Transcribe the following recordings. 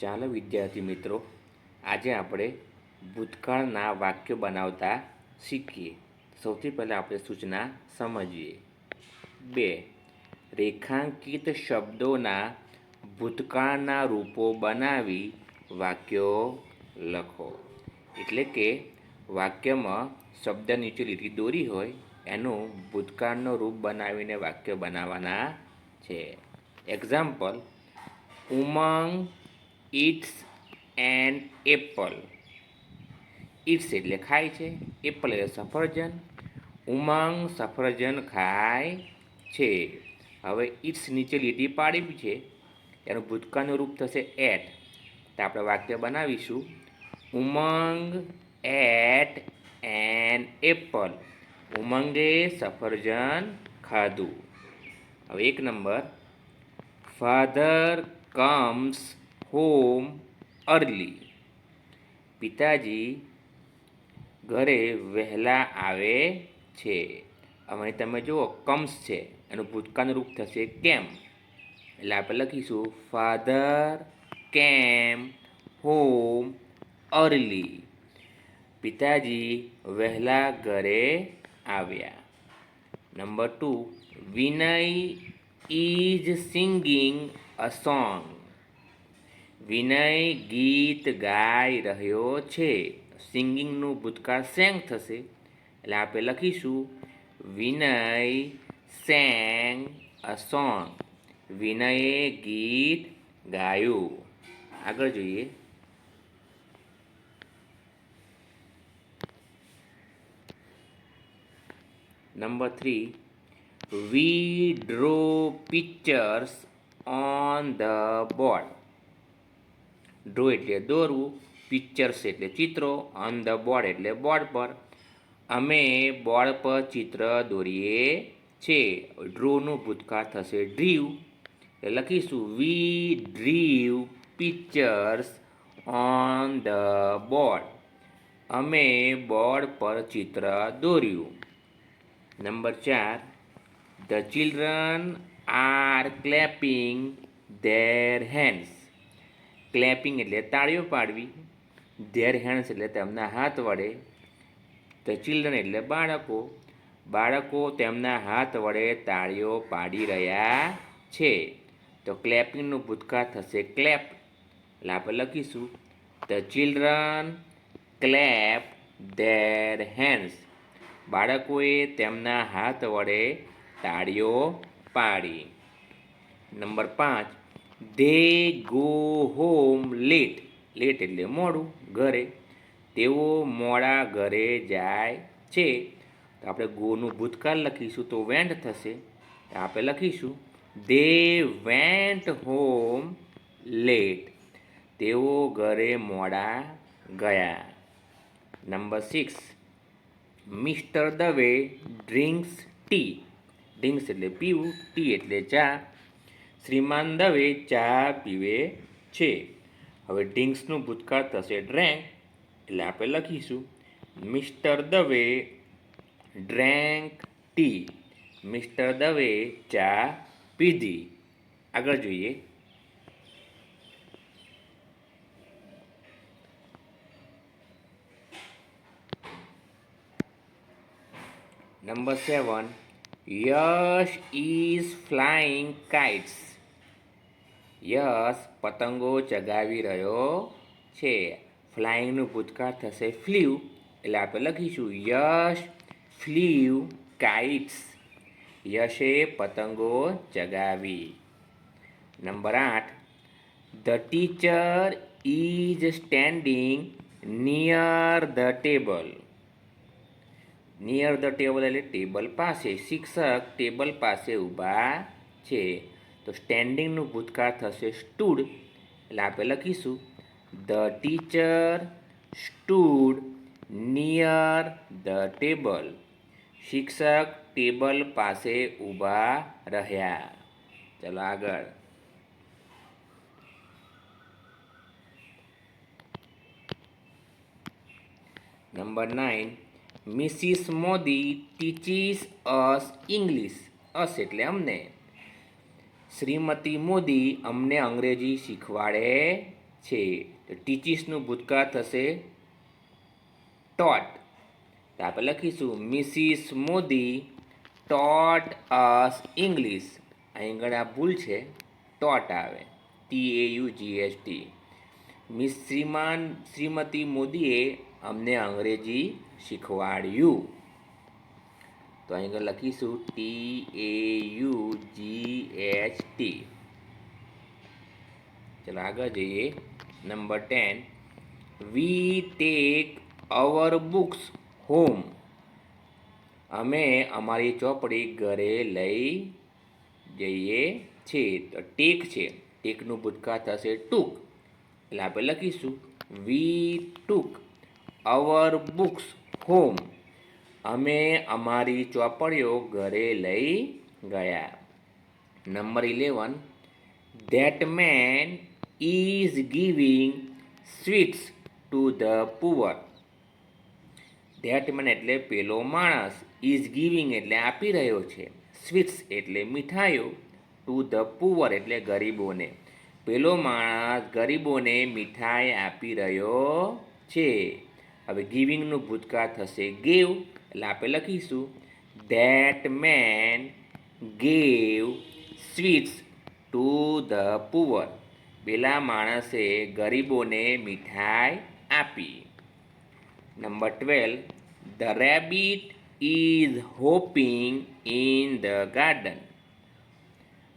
ચાલો વિદ્યાર્થી મિત્રો, આજે આપણે ભૂતકાળના વાક્યો બનાવતા શીખીએ. સૌથી પહેલાં આપણે સૂચના સમજીએ. 2. રેખાંકિત શબ્દોના ભૂતકાળના રૂપો બનાવી વાક્યો લખો. એટલે કે વાક્યમાં શબ્દ નીચે લીટી દોરી હોય એનું ભૂતકાળનો રૂપ બનાવીને વાક્ય બનાવવાના છે. Example: Umang it's an apple. It's એટલે ખાય છે, એપલ એટલે સફરજન. ઉમંગ સફરજન ખાય છે. હવે ઇટ્સ નીચે લીટી પાડી છે, એનું ભૂતકાળનું રૂપ થશે એટ. તો આપણે વાક્ય બનાવીશું: ઉમંગ એટ એન એપલ. ઉમંગે સફરજન ખાધું. હવે 1 number, father comes home early. પિતાજી ઘરે વહેલા આવે છે. હવે તમે જુઓ, કમ્સ છે, એનું ભૂતકાળનું રૂપ થશે કેમ. એટલે આપણે લખીશું ફાધર કેમ હોમ અર્લી. પિતાજી વહેલા ઘરે આવ્યા. Number 2, Vinay is singing a song. Vinay ગીત ગાઈ રહ્યો છે. સિંગિંગનું ભૂતકાળ સેંગ થશે, એટલે આપણે લખીશું વિનય સેંગ અ સોંગ. વિનયે ગીત ગાયું. આગળ જોઈએ. Number 3, we draw pictures on the board. Draw એટલે દોરવું, પિક્ચર્સ એટલે ચિત્રો, ઓન ધ બોર્ડ એટલે બોર્ડ પર. અમે બોર્ડ પર ચિત્ર દોરીએ છીએ. ડ્રોનું ભૂતકાળ થશે ડ્રીવ, એટલે લખીશું we drew pictures on the board. અમે બોર્ડ પર ચિત્ર દોર્યું. Number 4, the children are clapping their hands. Clapping એટલે તાળીઓ પાડવી, ધેર હેન્ડ્સ એટલે તેમના હાથ વડે. ધ ચિલ્ડ્રન એટલે બાળકો. બાળકો તેમના હાથ વડે તાળીઓ પાડી રહ્યા છે. તો ક્લેપિંગનું ભૂતકાળ થશે ક્લેપ, એટલે આપણે લખીશું the children clap their hands. બાળકોએ તેમના હાથ વડે તાળીઓ પાડી. Number 5, they go home late. Late એટલે મોડું, ઘરે. તેઓ મોડા ઘરે જાય છે. તો આપણે ગોનું ભૂતકાળ લખીશું તો વેન્ટ થશે. તો આપણે લખીશું ધે વેન્ટ હોમ લેટ. તેઓ ઘરે મોડા ગયા. Number 6, mister Dave drinks T. Drinks એટલે પીવું, ટી એટલે ચા. શ્રીમાન દવે ચા પીવે છે. હવે ડ્રિંક્સનું ભૂતકાળ થશે ડ્રેન્ક, એટલે આપણે લખીશું mister Dave drank tea. Mister Dave ચા પીધી. આગળ જોઈએ. Number 7, Yash is flying kites. Yash પતંગો ચગાવી રહ્યો છે. ફ્લાઇંગનું ભૂતકાળ થશે ફ્લ્યુ, એટલે આપણે લખીશું યશ ફ્લ્યુ કાઇટ્સ. યશે પતંગો ચગાવી. Number 8, the teacher is standing near the table. Near the table એટલે ટેબલ પાસે. શિક્ષક ટેબલ પાસે ઊભા છે. તો સ્ટેન્ડિંગનું ભૂતકાળ થશે સ્ટૂડ, એટલે આપણે લખીશું the teacher stood near the table. શિક્ષક ટેબલ પાસે ઊભા રહ્યા. ચલો આગળ. Number 9, Mrs Modi teaches us English. Us એટલે અમને. શ્રીમતી મોદી અમને અંગ્રેજી શીખવાડે છે. તો ટીચીસનું ભૂતકાળ થશે ટોટ. તો આપણે લખીશું Mrs Modi taught us English. અહીં આગળ આ ભૂલ છે, ટોટ આવે, TAUGHT. શ્રીમતી મોદીએ અમને અંગ્રેજી શીખવાડ્યું. તો અહીં આગળ લખીશું TAUGHT. ચલો આગળ જઈએ. Number 10, we take our books home. અમે અમારી ચોપડી ઘરે લઈ જઈએ છીએ. તો ટેક છે, ટેકનું ભૂતકાળ થશે ટુક. એટલે આપણે લખીશું વી ટુક અવર બુક્સ હોમ. અમે અમારી ચોપડીઓ ઘરે લઈ ગયા. Number 11, that main is giving sweets to the poor. That main એટલે પેલો માણસ, ઇઝ ગિવિંગ એટલે આપી રહ્યો છે, સ્વીટ્સ એટલે મીઠાઈઓ, ટુ ધ પુઅર એટલે ગરીબોને. પેલો માણસ ગરીબોને મીઠાઈ આપી રહ્યો છે. હવે ગિવિંગનું ભૂતકાળ થશે ગેવ. એટલે આપણે લખીશું that main gave sweets to the poor. પેલા માણસે ગરીબોને મીઠાઈ આપી. Number 12, the rabbit is hoping in the garden.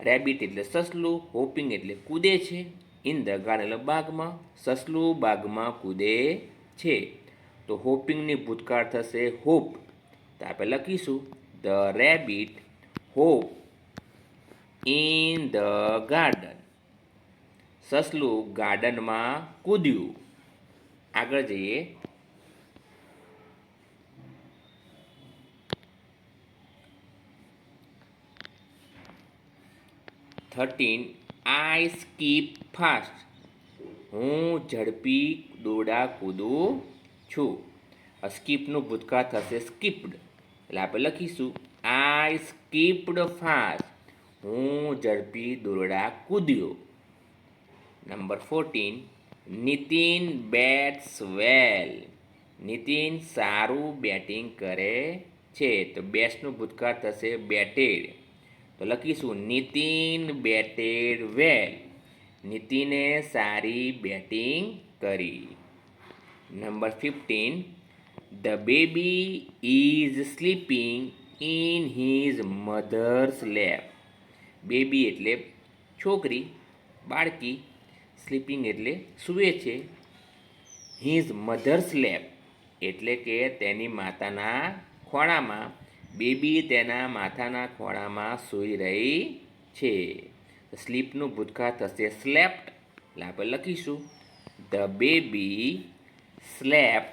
Rabbit એટલે સસલું, હોપિંગ એટલે કૂદે છે, ઇન ધ ગાર્ડન એટલે બાગમાં, સસલું બાગમાં કૂદે છે. તો હોપિંગની ભૂતકાળ થશે હોપ. તો આપણે લખીશું the rabbit hop in the garden. સસલું ગાર્ડનમાં કૂદ્યું. આગળ જઈએ. Thirteen, I skip fast. હું ઝડપી દોડા કૂદું છું. સ્કીપનું ભૂતકાળ થશે સ્કીપ્ડ. એટલે આપણે લખીશું આઈ સ્કીપ્ડ ફાસ્ટ. હું ઝડપી દોરડા કૂદ્યો. નંબર 14, નીતિન બેટ્સ વેલ. નીતિન સારું બેટિંગ કરે છે. તો બેટ્સનું ભૂતકાળ થશે બેટેડ. તો લખીશું નીતિન બેટેડ વેલ. નીતિને સારી બેટિંગ કરી. Number 15, the baby is sleeping in his mother's lap. Baby એટલે છોકરી, બાળકી, સ્લીપિંગ એટલે સૂવે છે, હિઝ મધર્સ લેપ એટલે કે તેની માતાના ખોળામાં. બેબી તેના માતાના ખોળામાં સૂઈ રહી છે. સ્લીપનું ભૂતકાળ થશે સ્લેપ્ટ. એટલે આપણે લખીશું the baby slept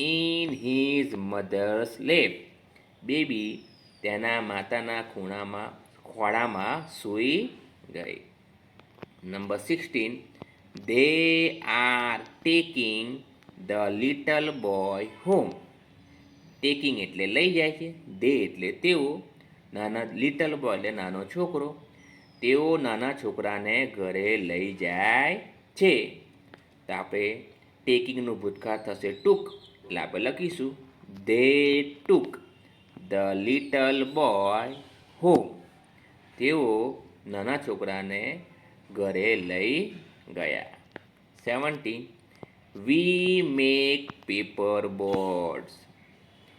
in his mother's lap. Baby તેના માતાના ખોળામાં સૂઈ ગઈ. Number 16, they are taking the little boy home. Taking એટલે લઈ જાય છે, દે એટલે તેઓ, લિટલ બોય એટલે નાનો છોકરો. તેઓ નાના છોકરાને ઘરે લઈ જાય છે. તો આપણે ટેકિંગનું ભૂતકાળ થશે ટુક. એટલે આપણે લખીશું they took the little boy home. તેઓ નાના છોકરાને ઘરે લઈ ગયા. 17, we make paper boards.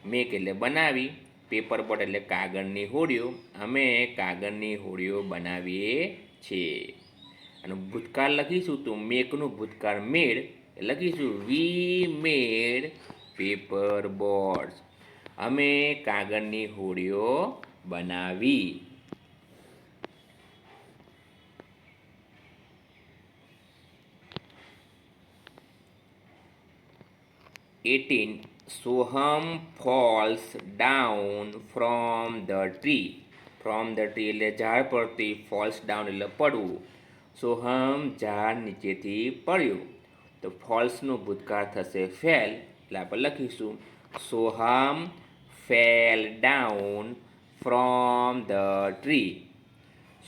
Make એટલે બનાવી, પેપર બોર્ડ એટલે કાગળની હોડીઓ. અમે કાગળની હોડીઓ બનાવીએ છીએ. અને ભૂતકાળ લખીશું તો મેકનું ભૂતકાળ મેડ. લખીશું વી મેડ પેપર બોર્ડ્સ. અમે કાગળની હોડીઓ બનાવી. 18, Soham false down from the tree. From the tree એટલે ઝાડ પરથી, ફોલ્સ ડાઉન એટલે પડવું. સોહમ ઝાડ નીચેથી પડ્યું. તો ફોલ્સનું ભૂતકાળ થશે ફેલ. એટલે આપણે લખીશું Soham fell down from the tree.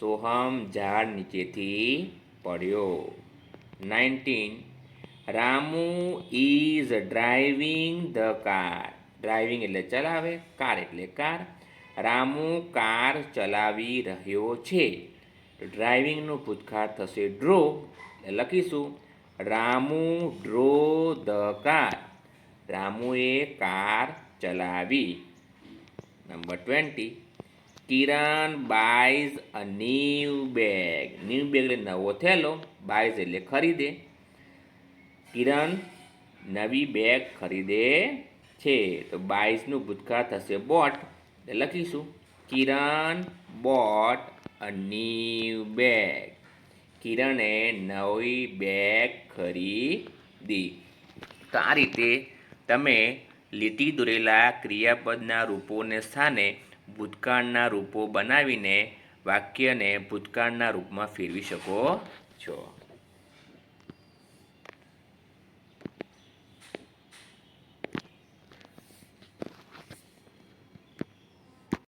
Soham ઝાડ નીચેથી પડ્યો. 19. Ramu is driving the car. Driving એટલે ચલાવે, કાર એટલે કાર. રામુ કાર ચલાવી રહ્યો છે. તો ડ્રાઇવિંગનું ભૂતકાળ થશે ડ્રો. એટલે લખીશું રામુ ડ્રો ધ કાર. રામુએ કાર ચલાવી. Number 20. Kiran buys a new bag. New bag એટલે નવો થેલો, બાયઝ એટલે ખરીદે. કિરણ નવી બેગ ખરીદે છે. તો બાયઝનું ભૂતકાળ થશે બોટ. એટલે લખીશું કિરણ બોટ અ ન્યૂ બેગ. કિરણે નવી બેગ ખરીદી. તો આ રીતે તમે લીટી દોરેલા ક્રિયાપદના રૂપોને સ્થાને ભૂતકાળના રૂપો બનાવીને વાક્યને ભૂતકાળના રૂપમાં ફેરવી શકો છો.